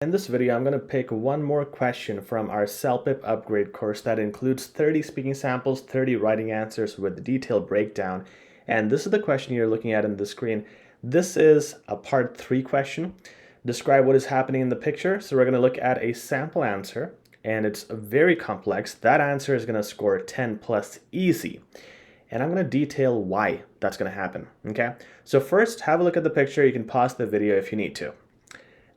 In this video, I'm going to pick one more question from our CELPIP upgrade course that includes 30 speaking samples, 30 writing answers with a detailed breakdown. And this is the question you're looking at in the screen. This is a part 3 question. Describe what is happening in the picture. So we're going to look at a sample answer, and it's very complex. That answer is going to score 10 plus easy. And I'm going to detail why that's going to happen. Okay, so first, have a look at the picture. You can pause the video if you need to.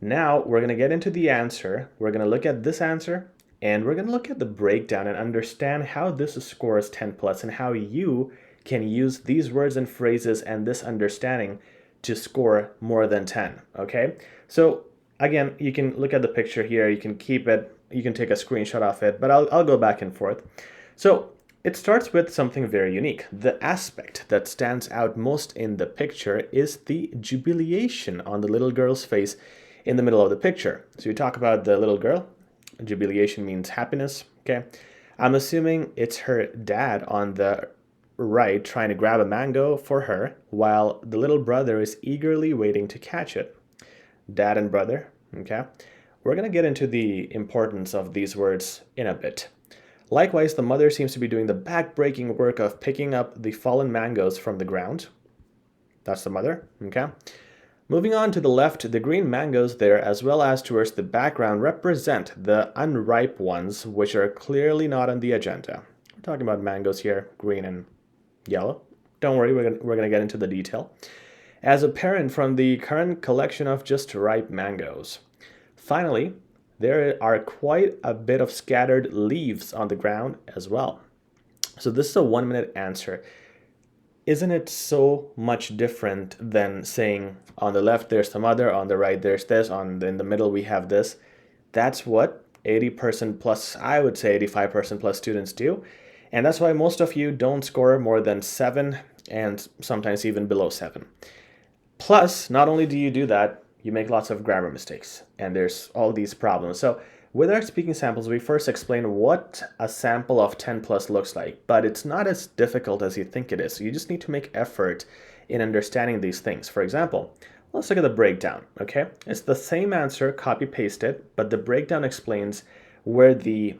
Now we're going to get into the answer. We're going to look at this answer, and we're going to look at the breakdown and understand how this scores 10 plus and how you can use these words and phrases and this understanding to score more than 10. Okay, so again, you can look at the picture here. You can keep it, you can take a screenshot of it, but I'll go back and forth. So it starts with something very unique. The aspect that stands out most in the picture is the jubilation on the little girl's face in the middle of the picture. So you talk about the little girl. Jubilation means happiness. Okay, I'm assuming it's her dad on the right trying to grab a mango for her while the little brother is eagerly waiting to catch it. Dad and brother. Okay, we're going to get into the importance of these words in a bit. Likewise, the mother seems to be doing the back-breaking work of picking up the fallen mangoes from the ground. That's the mother. Okay. Moving on to the left, the green mangoes there, as well as towards the background, represent the unripe ones, which are clearly not on the agenda. We're talking about mangoes here, green and yellow. Don't worry, we're going to get into the detail. As apparent from the current collection of just ripe mangoes. Finally, there are quite a bit of scattered leaves on the ground as well. So this is a 1-minute answer. Isn't it so much different than saying on the left there's the mother, on the right there's this, in the middle we have this? That's what 80% plus, I would say 85% plus students do. And that's why most of you don't score more than 7 and sometimes even below 7. Plus, not only do you do that, you make lots of grammar mistakes and there's all these problems. So with our speaking samples, we first explain what a sample of 10 plus looks like, but it's not as difficult as you think it is. So you just need to make effort in understanding these things. For example, let's look at the breakdown, okay? It's the same answer, copy pasted, but the breakdown explains where the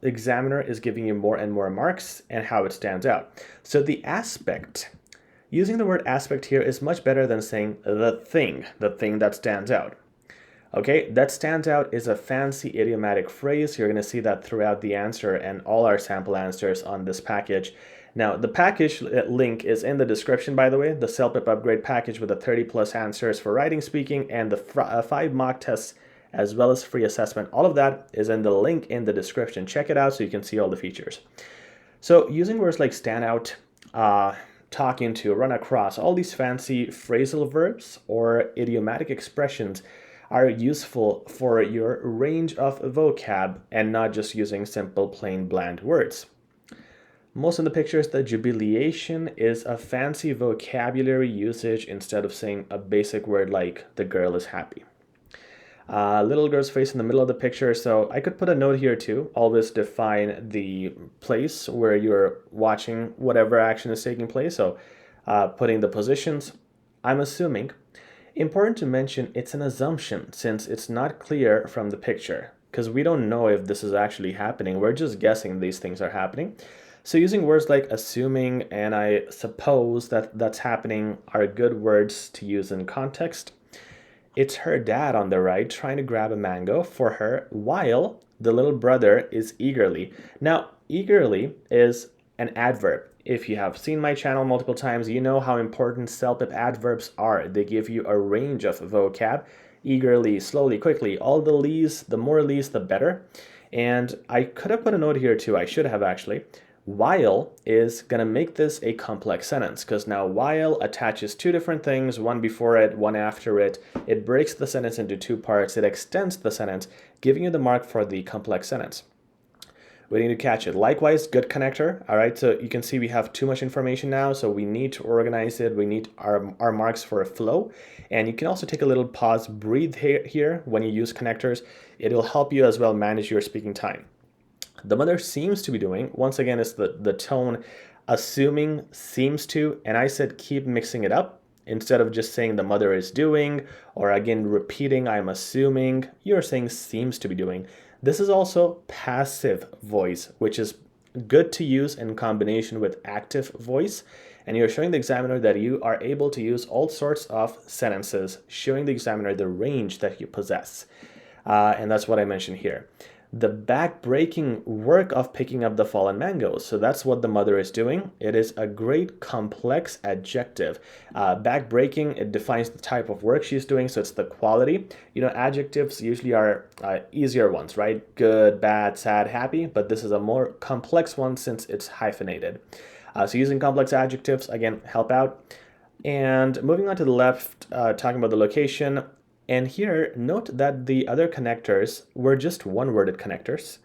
examiner is giving you more and more marks and how it stands out. So the aspect, using the word aspect here is much better than saying the thing that stands out. Okay, that stands out is a fancy idiomatic phrase. You're going to see that throughout the answer and all our sample answers on this package. Now, the package link is in the description, by the way, the CELPIP upgrade package with the 30 plus answers for writing, speaking, and the 5 mock tests, as well as free assessment. All of that is in the link in the description. Check it out so you can see all the features. So using words like stand out, talk into, run across, all these fancy phrasal verbs or idiomatic expressions are useful for your range of vocab and not just using simple, plain, bland words. Most of the pictures, the jubilation is a fancy vocabulary usage instead of saying a basic word like the girl is happy. Little girl's face in the middle of the picture, so I could put a note here too. Always define the place where you're watching whatever action is taking place, so putting the positions. I'm assuming. Important to mention, it's an assumption since it's not clear from the picture because we don't know if this is actually happening. We're just guessing these things are happening. So using words like assuming and I suppose that that's happening are good words to use in context. It's her dad on the right trying to grab a mango for her while the little brother is eagerly. Now, eagerly is an adverb. If you have seen my channel multiple times, you know how important CELPIP adverbs are. They give you a range of vocab, eagerly, slowly, quickly. All the lees, the more lees, the better. And I could have put a note here too. I should have actually. While is going to make this a complex sentence because now while attaches 2 different things, one before it, one after it. It breaks the sentence into 2 parts. It extends the sentence, giving you the mark for the complex sentence. Waiting to catch it. Likewise, good connector. All right, so you can see we have too much information now, so we need to organize it. We need our marks for a flow. And you can also take a little pause, breathe here when you use connectors. It'll help you as well manage your speaking time. The mother seems to be doing, once again, it's the tone, assuming, seems to, and I said keep mixing it up Instead of just saying the mother is doing, or again repeating I'm assuming, you're saying seems to be doing. This is also passive voice, which is good to use in combination with active voice. And you're showing the examiner that you are able to use all sorts of sentences, showing the examiner the range that you possess. And that's what I mentioned here. The back-breaking work of picking up the fallen mangoes. So that's what the mother is doing. It is a great complex adjective. Back-breaking, it defines the type of work she's doing, so it's the quality. You know, adjectives usually are easier ones, right? Good, bad, sad, happy, but this is a more complex one since it's hyphenated. So using complex adjectives, again, help out. And moving on to the left, talking about the location. And here, note that the other connectors were just one-worded connectors.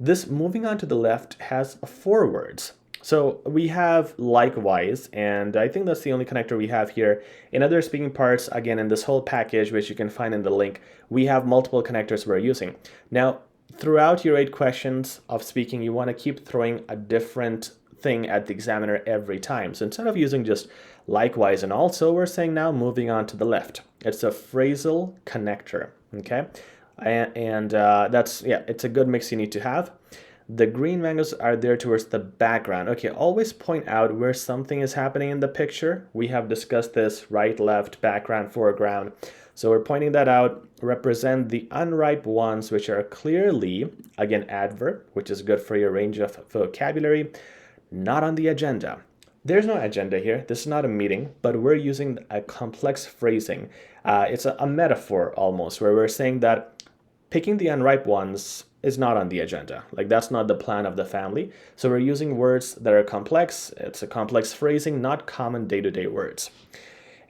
This moving on to the left has 4 words. So we have likewise, and I think that's the only connector we have here. In other speaking parts, again, in this whole package, which you can find in the link, we have multiple connectors we're using. Now, throughout your 8 questions of speaking, you want to keep throwing a different thing at the examiner every time. So instead of using just likewise and also, we're saying now moving on to the left. It's a phrasal connector, okay? And that's, yeah, it's a good mix you need to have. The green mangoes are there towards the background. Okay, always point out where something is happening in the picture. We have discussed this, right, left, background, foreground. So we're pointing that out. Represent the unripe ones, which are clearly, again, adverb, which is good for your range of vocabulary. Not on the agenda. There's no agenda here. This is not a meeting, but we're using a complex phrasing. It's a metaphor almost, where we're saying that picking the unripe ones is not on the agenda. Like, that's not the plan of the family. So we're using words that are complex. It's a complex phrasing, not common day-to-day words.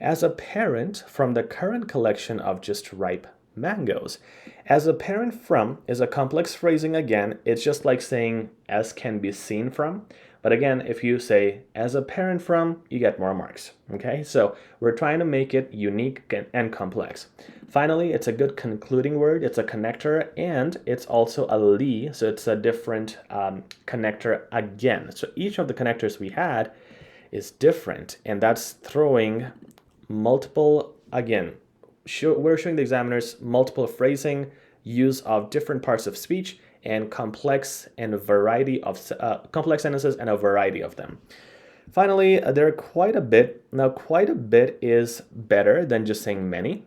As a parent from the current collection of just ripe mangoes. As a parent from is a complex phrasing again. It's just like saying as can be seen from. But again, if you say as a parent from, you get more marks, okay? So we're trying to make it unique and complex. Finally, it's a good concluding word. It's a connector, and it's also a li, so it's a different connector again. So each of the connectors we had is different, and that's throwing multiple, again, we're showing the examiners multiple phrasing, use of different parts of speech, and complex complex sentences and a variety of them. Finally, there are quite a bit. Now, quite a bit is better than just saying many.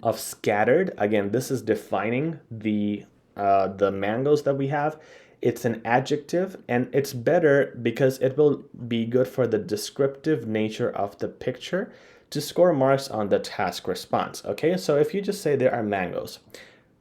Of scattered, again, this is defining the mangoes that we have. It's an adjective, and it's better because it will be good for the descriptive nature of the picture to score marks on the task response. Okay, so if you just say there are mangoes,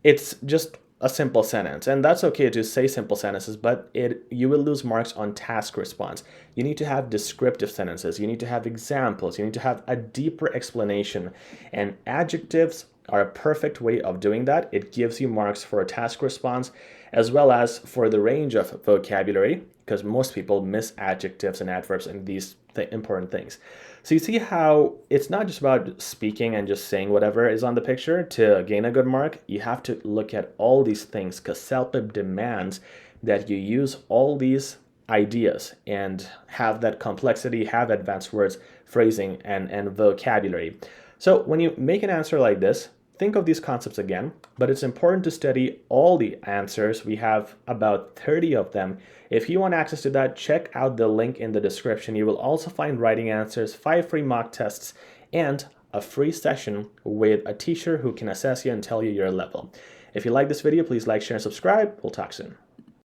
it's just a simple sentence, and that's okay to say simple sentences, but you will lose marks on task response. You need to have descriptive sentences, you need to have examples, you need to have a deeper explanation, and adjectives are a perfect way of doing that. It gives you marks for a task response as well as for the range of vocabulary, because most people miss adjectives and adverbs and these important things. So you see how it's not just about speaking and just saying whatever is on the picture to gain a good mark. You have to look at all these things because CELPIP demands that you use all these ideas and have that complexity, have advanced words, phrasing, and vocabulary. So when you make an answer like this, think of these concepts again, but it's important to study all the answers. We have about 30 of them. If you want access to that, check out the link in the description. You will also find writing answers, 5 free mock tests, and a free session with a teacher who can assess you and tell you your level. If you like this video, please like, share, and subscribe. We'll talk soon.